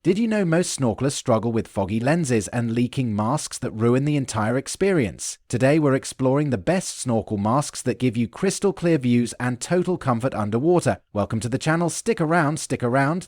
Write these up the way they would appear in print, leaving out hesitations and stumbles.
Did you know most snorkelers struggle with foggy lenses and leaking masks that ruin the entire experience? Today we're exploring the best snorkel masks that give you crystal clear views and total comfort underwater. Welcome to the channel, stick around.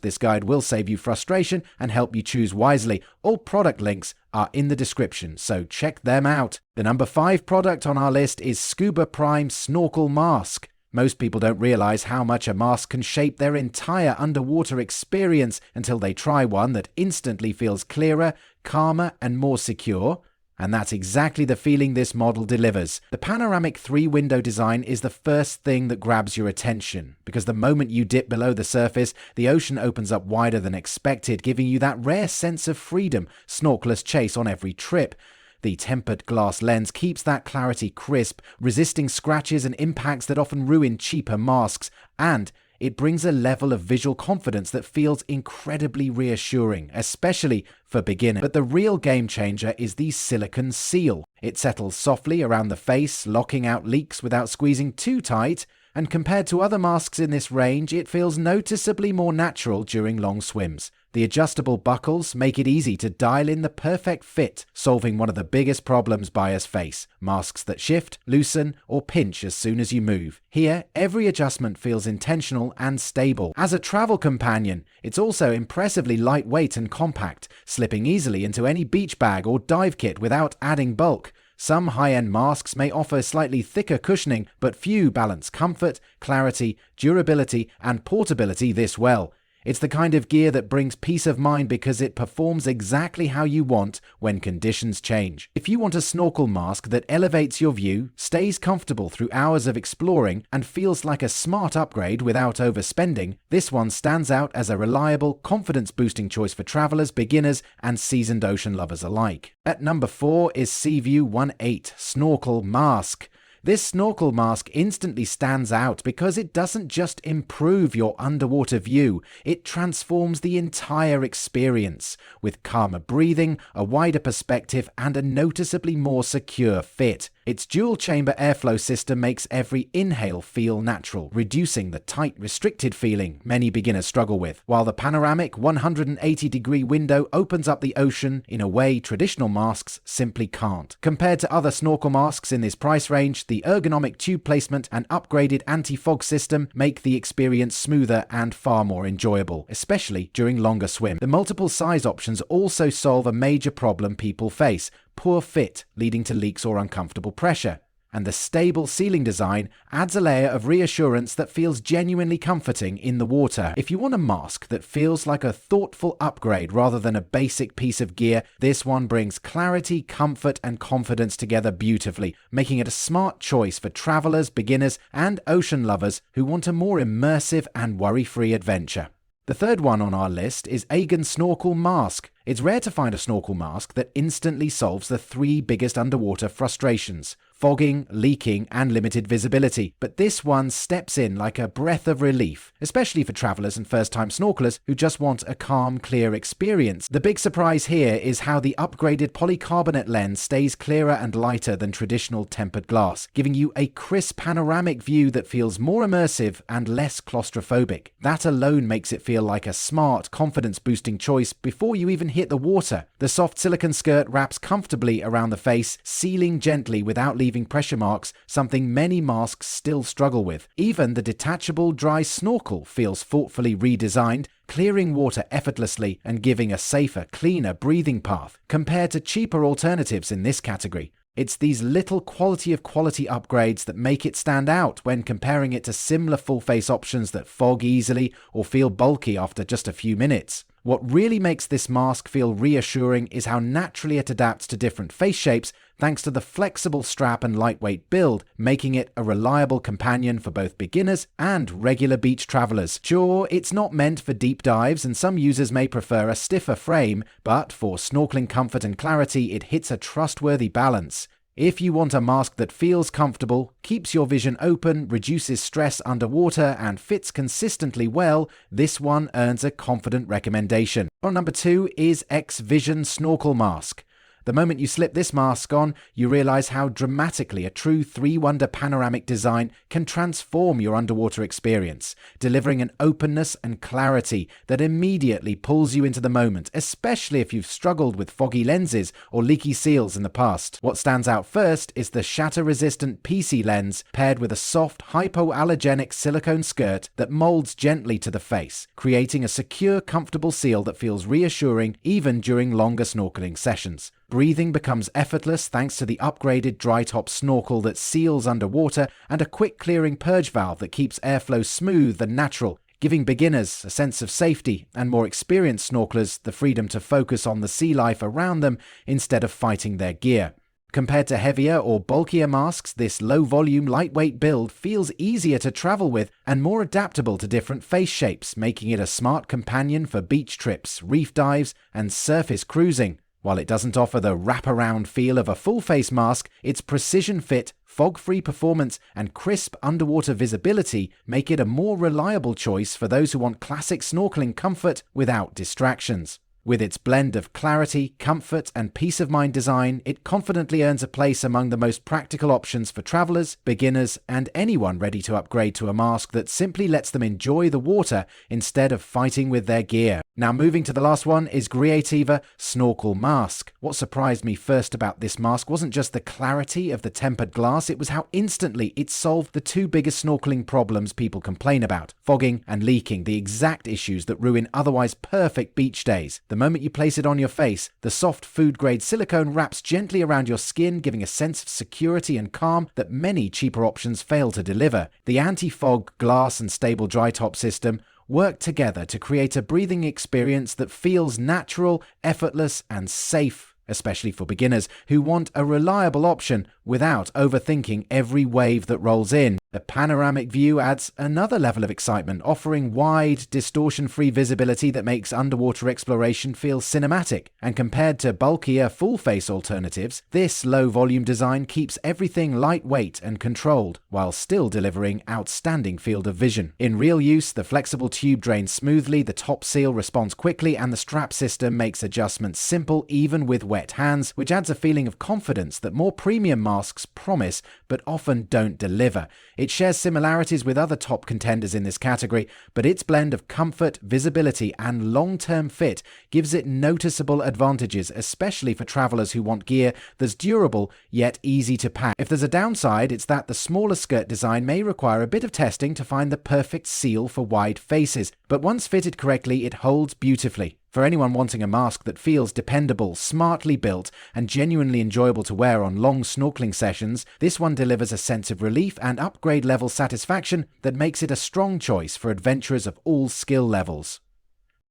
This guide will save you frustration and help you choose wisely. All product links are in the description, so check them out. The number 5 product on our list is Scuba Prime Snorkel Mask. Most people don't realize how much a mask can shape their entire underwater experience until they try one that instantly feels clearer, calmer, and more secure. And that's exactly the feeling this model delivers. The panoramic 3-window design is the first thing that grabs your attention, because the moment you dip below the surface, the ocean opens up wider than expected, giving you that rare sense of freedom snorkelers chase on every trip. The tempered glass lens keeps that clarity crisp, resisting scratches and impacts that often ruin cheaper masks, and it brings a level of visual confidence that feels incredibly reassuring, especially for beginners. But the real game changer is the silicone seal. It settles softly around the face, locking out leaks without squeezing too tight, and compared to other masks in this range, it feels noticeably more natural during long swims. The adjustable buckles make it easy to dial in the perfect fit, solving one of the biggest problems buyers face: masks that shift, loosen, or pinch as soon as you move. Here, every adjustment feels intentional and stable. As a travel companion, it's also impressively lightweight and compact, slipping easily into any beach bag or dive kit without adding bulk. Some high-end masks may offer slightly thicker cushioning, but few balance comfort, clarity, durability, and portability this well. It's the kind of gear that brings peace of mind because it performs exactly how you want when conditions change. If you want a snorkel mask that elevates your view, stays comfortable through hours of exploring, and feels like a smart upgrade without overspending, this one stands out as a reliable, confidence-boosting choice for travelers, beginners, and seasoned ocean lovers alike. At number 4 is Seaview 1.8 Snorkel Mask. This snorkel mask instantly stands out because it doesn't just improve your underwater view, it transforms the entire experience, with calmer breathing, a wider perspective, and a noticeably more secure fit. Its dual-chamber airflow system makes every inhale feel natural, reducing the tight, restricted feeling many beginners struggle with, while the panoramic 180-degree window opens up the ocean in a way traditional masks simply can't. Compared to other snorkel masks in this price range, the ergonomic tube placement and upgraded anti-fog system make the experience smoother and far more enjoyable, especially during longer swims. The multiple size options also solve a major problem people face: poor fit, leading to leaks or uncomfortable pressure. And the stable sealing design adds a layer of reassurance that feels genuinely comforting in the water. If you want a mask that feels like a thoughtful upgrade rather than a basic piece of gear, this one brings clarity, comfort, and confidence together beautifully, making it a smart choice for travelers, beginners, and ocean lovers who want a more immersive and worry-free adventure. The third one on our list is Aegend Snorkel Mask. It's rare to find a snorkel mask that instantly solves the 3 biggest underwater frustrations: fogging, leaking, and limited visibility. But this one steps in like a breath of relief, especially for travelers and first-time snorkelers who just want a calm, clear experience. The big surprise here is how the upgraded polycarbonate lens stays clearer and lighter than traditional tempered glass, giving you a crisp panoramic view that feels more immersive and less claustrophobic. That alone makes it feel like a smart, confidence-boosting choice before you even hit the water. The soft silicone skirt wraps comfortably around the face, sealing gently without leaving pressure marks, something many masks still struggle with. Even the detachable dry snorkel feels thoughtfully redesigned, clearing water effortlessly and giving a safer, cleaner breathing path compared to cheaper alternatives in this category. It's these little quality upgrades that make it stand out when comparing it to similar full-face options that fog easily or feel bulky after just a few minutes. What really makes this mask feel reassuring is how naturally it adapts to different face shapes thanks to the flexible strap and lightweight build, making it a reliable companion for both beginners and regular beach travelers. Sure, it's not meant for deep dives and some users may prefer a stiffer frame, but for snorkeling comfort and clarity, it hits a trustworthy balance. If you want a mask that feels comfortable, keeps your vision open, reduces stress underwater, and fits consistently well, this one earns a confident recommendation. On number 2 is X Vision Snorkel Mask. The moment you slip this mask on, you realize how dramatically a true 3-wonder panoramic design can transform your underwater experience, delivering an openness and clarity that immediately pulls you into the moment, especially if you've struggled with foggy lenses or leaky seals in the past. What stands out first is the shatter-resistant PC lens paired with a soft, hypoallergenic silicone skirt that molds gently to the face, creating a secure, comfortable seal that feels reassuring even during longer snorkeling sessions. Breathing becomes effortless thanks to the upgraded dry top snorkel that seals underwater and a quick clearing purge valve that keeps airflow smooth and natural, giving beginners a sense of safety and more experienced snorkelers the freedom to focus on the sea life around them instead of fighting their gear. Compared to heavier or bulkier masks, this low-volume, lightweight build feels easier to travel with and more adaptable to different face shapes, making it a smart companion for beach trips, reef dives, and surface cruising. While it doesn't offer the wraparound feel of a full-face mask, its precision fit, fog-free performance, and crisp underwater visibility make it a more reliable choice for those who want classic snorkeling comfort without distractions. With its blend of clarity, comfort, and peace of mind design, it confidently earns a place among the most practical options for travelers, beginners, and anyone ready to upgrade to a mask that simply lets them enjoy the water instead of fighting with their gear. Now moving to the last one is Greatever Snorkel Mask. What surprised me first about this mask wasn't just the clarity of the tempered glass, it was how instantly it solved the two biggest snorkeling problems people complain about: fogging and leaking, the exact issues that ruin otherwise perfect beach days. The moment you place it on your face, the soft food-grade silicone wraps gently around your skin, giving a sense of security and calm that many cheaper options fail to deliver. The anti-fog glass and stable dry top system work together to create a breathing experience that feels natural, effortless, and safe, especially for beginners who want a reliable option without overthinking every wave that rolls in. The panoramic view adds another level of excitement, offering wide, distortion-free visibility that makes underwater exploration feel cinematic. And compared to bulkier, full-face alternatives, this low-volume design keeps everything lightweight and controlled, while still delivering outstanding field of vision. In real use, the flexible tube drains smoothly, the top seal responds quickly, and the strap system makes adjustments simple even with wet hands, which adds a feeling of confidence that more premium masks promise but often don't deliver. It shares similarities with other top contenders in this category, but its blend of comfort, visibility, and long-term fit gives it noticeable advantages, especially for travelers who want gear that's durable yet easy to pack. If there's a downside, it's that the smaller skirt design may require a bit of testing to find the perfect seal for wide faces, but once fitted correctly, it holds beautifully. For anyone wanting a mask that feels dependable, smartly built, and genuinely enjoyable to wear on long snorkeling sessions, this one delivers a sense of relief and upgrade level satisfaction that makes it a strong choice for adventurers of all skill levels.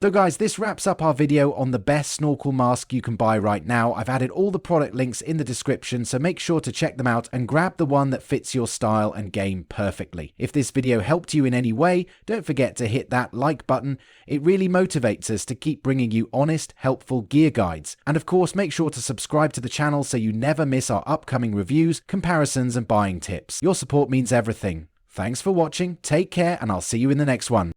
So guys, this wraps up our video on the best snorkel mask you can buy right now. I've added all the product links in the description, so make sure to check them out and grab the one that fits your style and game perfectly. If this video helped you in any way, don't forget to hit that like button. It really motivates us to keep bringing you honest, helpful gear guides. And of course, make sure to subscribe to the channel so you never miss our upcoming reviews, comparisons, and buying tips. Your support means everything. Thanks for watching, take care, and I'll see you in the next one.